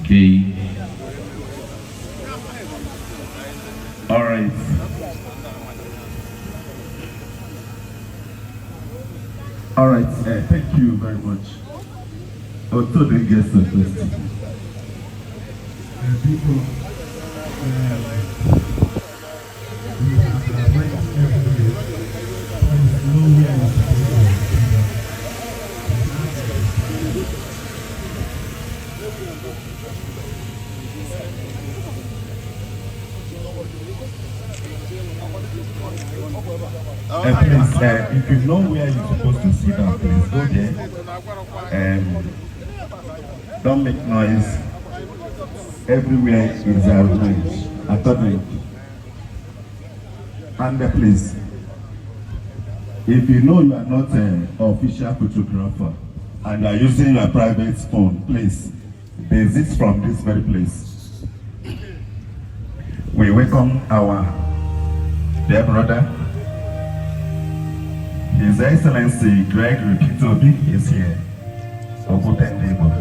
Okay. All right. All right. Thank you very much. To the guests of this. People. Please, if you know where you're supposed to sit down, please go there. Don't make noise. Everywhere is arranged accordingly. And please, if you know you are not an official photographer and you are using your private phone, please desist from this very place. We welcome our dear brother, His Excellency Gregory P. is here. Igbo.